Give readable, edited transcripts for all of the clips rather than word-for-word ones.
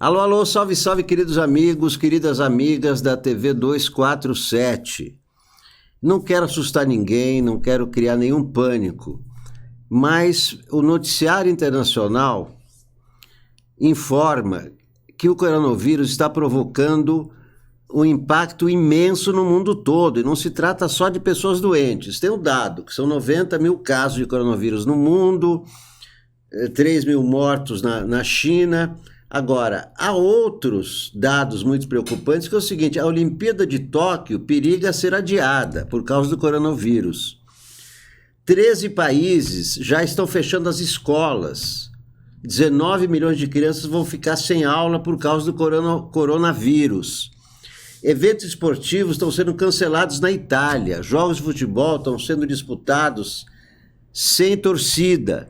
Alô, alô, salve, salve, queridos amigos, queridas amigas da TV 247. Não quero assustar ninguém, não quero criar nenhum pânico, mas o noticiário internacional informa que o coronavírus está provocando um impacto imenso no mundo todo, e não se trata só de pessoas doentes. Tem um dado, que são 90 mil casos de coronavírus no mundo, 3 mil mortos na China. Agora, há outros dados muito preocupantes, que é o seguinte: a Olimpíada de Tóquio periga ser adiada por causa do coronavírus. 13 países já estão fechando as escolas. 19 milhões de crianças vão ficar sem aula por causa do coronavírus. Eventos esportivos estão sendo cancelados na Itália. Jogos de futebol estão sendo disputados sem torcida.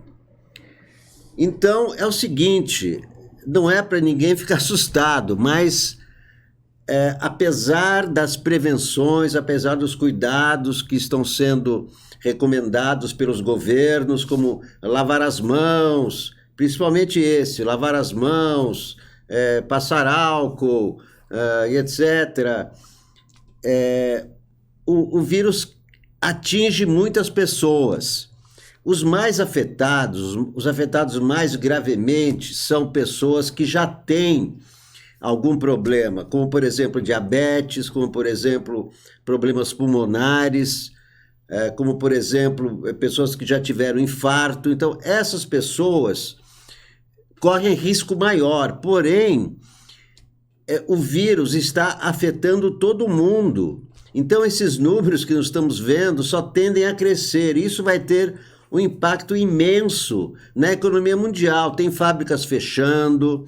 Então, é o seguinte, não é para ninguém ficar assustado, mas apesar das prevenções, apesar dos cuidados que estão sendo recomendados pelos governos, como lavar as mãos, principalmente lavar as mãos, passar álcool, e etc., o vírus atinge muitas pessoas. Os mais afetados, os afetados mais gravemente, são pessoas que já têm algum problema, como, por exemplo, diabetes, como, por exemplo, problemas pulmonares, como, por exemplo, pessoas que já tiveram infarto. Então, essas pessoas correm risco maior, porém, o vírus está afetando todo mundo. Então, esses números que nós estamos vendo só tendem a crescer. Isso vai ter um impacto imenso na economia mundial. Tem fábricas fechando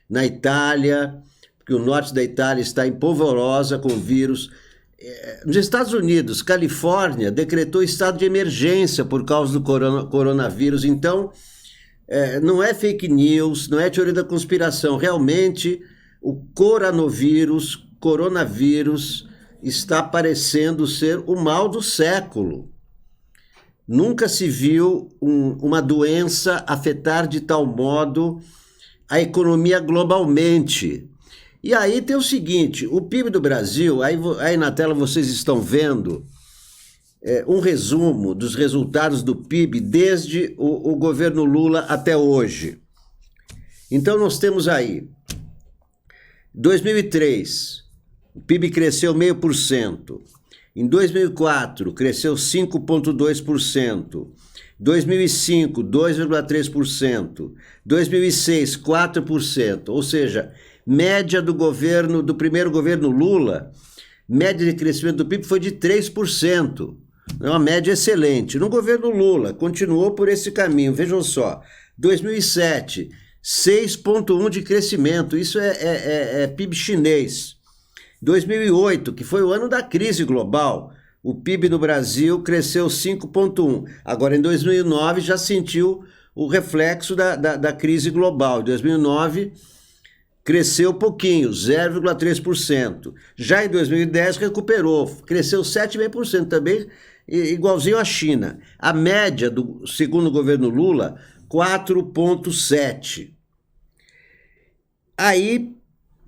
na Itália, porque o norte da Itália está em polvorosa com o vírus. Nos Estados Unidos, Califórnia decretou estado de emergência por causa do coronavírus. Então, não é fake news, não é teoria da conspiração. Realmente, o coronavírus está parecendo ser o mal do século. Nunca se viu uma doença afetar de tal modo a economia globalmente. E aí tem o seguinte: o PIB do Brasil, aí na tela vocês estão vendo um resumo dos resultados do PIB desde o governo Lula até hoje. Então nós temos aí 2003, o PIB cresceu 0,5%. Em 2004, cresceu 5,2%. 2005, 2,3%. 2006, 4%. Ou seja, média do primeiro governo Lula, média de crescimento do PIB foi de 3%. É uma média excelente. No governo Lula, continuou por esse caminho. Vejam só, 2007... 6,1% de crescimento, isso é PIB chinês. 2008, que foi o ano da crise global, o PIB no Brasil cresceu 5,1%. Agora, em 2009, já sentiu o reflexo da crise global. Em 2009, cresceu pouquinho, 0,3%. Já em 2010, recuperou, cresceu 7,5% também, igualzinho à China. A média, segundo o governo Lula, 4,7%. Aí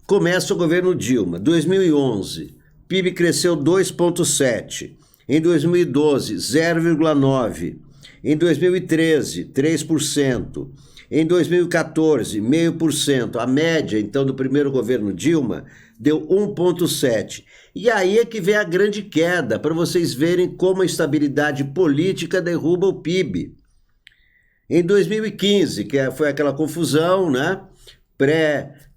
começa o governo Dilma, 2011, PIB cresceu 2,7%, em 2012, 0,9%, em 2013, 3%, em 2014, 0,5%. A média, então, do primeiro governo Dilma deu 1,7%. E aí é que vem a grande queda, para vocês verem como a estabilidade política derruba o PIB. Em 2015, que foi aquela confusão, né?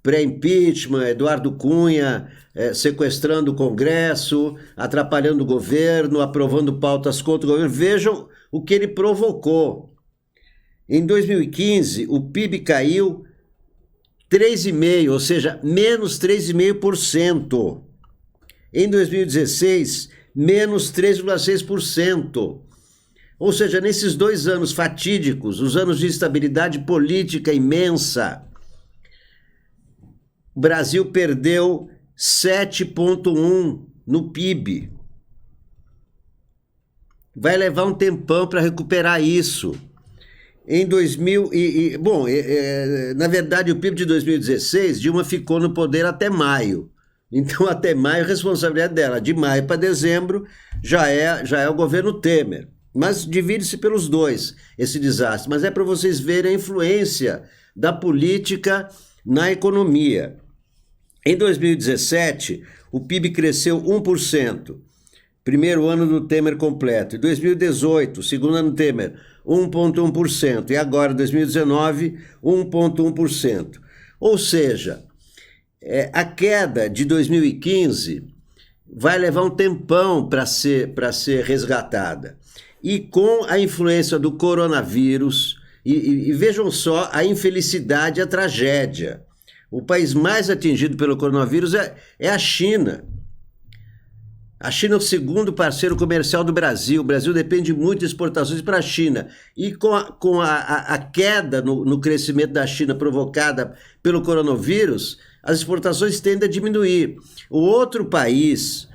Pré-impeachment, Eduardo Cunha sequestrando o Congresso, atrapalhando o governo, aprovando pautas contra o governo. Vejam o que ele provocou. Em 2015, o PIB caiu 3,5%, ou seja, menos 3,5%. Em 2016, menos 3,6%. Ou seja, nesses 2 anos fatídicos, os anos de instabilidade política imensa, o Brasil perdeu 7,1% no PIB. Vai levar um tempão para recuperar isso. Em 2000 bom, na verdade o PIB de 2016, Dilma ficou no poder até maio. Então até maio a responsabilidade dela. De maio para dezembro já é o governo Temer. Mas divide-se pelos dois esse desastre. Mas é para vocês verem a influência da política na economia. Em 2017, o PIB cresceu 1%. Primeiro ano do Temer completo. Em 2018, segundo ano do Temer, 1,1%. E agora, 2019, 1,1%. Ou seja, a queda de 2015 vai levar um tempão para ser resgatada. E com a influência do coronavírus, e vejam só a infelicidade, a tragédia. O país mais atingido pelo coronavírus é a China. A China é o segundo parceiro comercial do Brasil. O Brasil depende muito de exportações para a China. E com a queda no crescimento da China provocada pelo coronavírus, as exportações tendem a diminuir. O outro país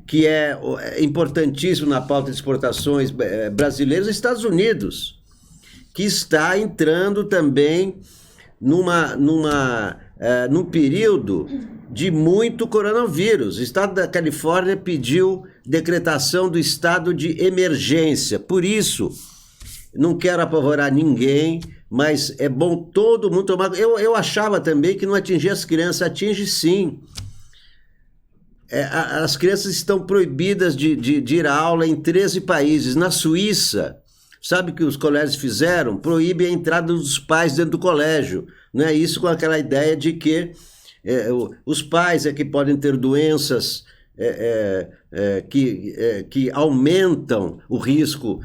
que é importantíssimo na pauta de exportações brasileiras é os Estados Unidos, que está entrando também num período de muito coronavírus. O estado da Califórnia pediu decretação do estado de emergência. Por isso, não quero apavorar ninguém, mas é bom todo mundo tomar... Eu achava também que não atingia as crianças. Atinge sim. As crianças estão proibidas de ir à aula em 13 países. Na Suíça, sabe o que os colégios fizeram? Proíbe a entrada dos pais dentro do colégio. Né? Isso com aquela ideia de que os pais que podem ter doenças que aumentam o risco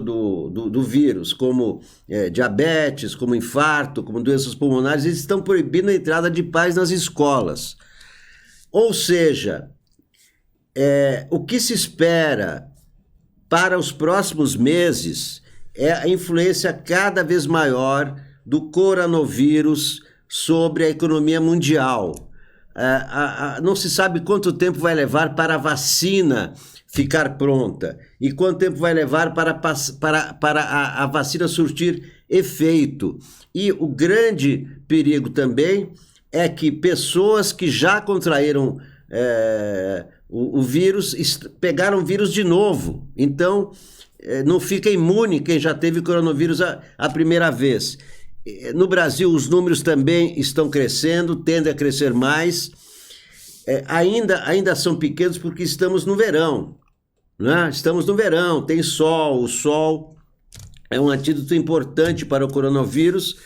do vírus, como diabetes, como infarto, como doenças pulmonares. Eles estão proibindo a entrada de pais nas escolas. Ou seja, o que se espera para os próximos meses é a influência cada vez maior do coronavírus sobre a economia mundial. Não se sabe quanto tempo vai levar para a vacina ficar pronta e quanto tempo vai levar para a vacina surtir efeito. E o grande perigo também é que pessoas que já contraíram o vírus pegaram o vírus de novo. Então, não fica imune quem já teve coronavírus a primeira vez. No Brasil, os números também estão crescendo, tendem a crescer mais. Ainda são pequenos porque estamos no verão. Né? Estamos no verão, tem sol. O sol é um antídoto importante para o coronavírus.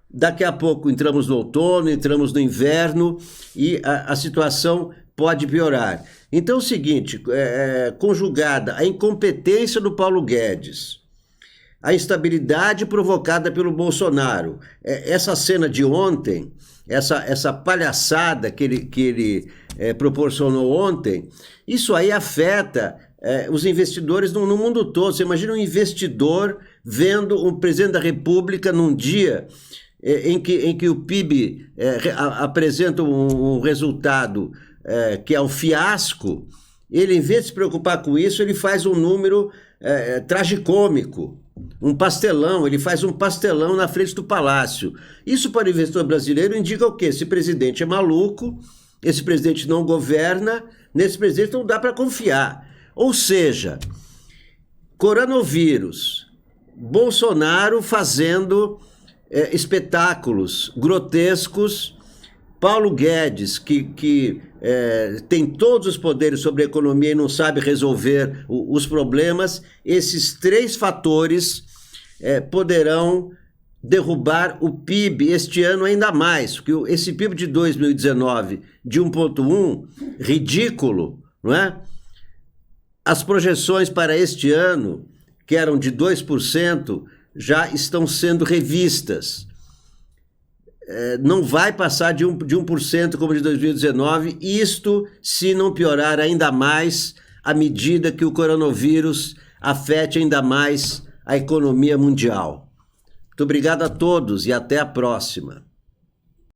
Daqui a pouco entramos no outono, entramos no inverno e a situação pode piorar. Então é o seguinte, conjugada a incompetência do Paulo Guedes, a instabilidade provocada pelo Bolsonaro, essa cena de ontem, essa palhaçada que ele proporcionou ontem, isso aí afeta os investidores no mundo todo. Você imagina um investidor vendo um presidente da República num dia em que o PIB apresenta um resultado que é um fiasco. Ele, em vez de se preocupar com isso, ele faz um número tragicômico, um pastelão. Ele faz um pastelão na frente do palácio. Isso para o investidor brasileiro indica o quê? Esse presidente é maluco, esse presidente não governa, nesse presidente não dá para confiar. Ou seja, coronavírus, Bolsonaro fazendo espetáculos grotescos, Paulo Guedes, que tem todos os poderes sobre a economia e não sabe resolver os problemas. Esses três fatores poderão derrubar o PIB este ano ainda mais, porque esse PIB de 2019 de 1,1, ridículo, não é? As projeções para este ano, que eram de 2%, já estão sendo revistas. Não vai passar de 1% como de 2019, isto se não piorar ainda mais à medida que o coronavírus afete ainda mais a economia mundial. Muito obrigado a todos e até a próxima.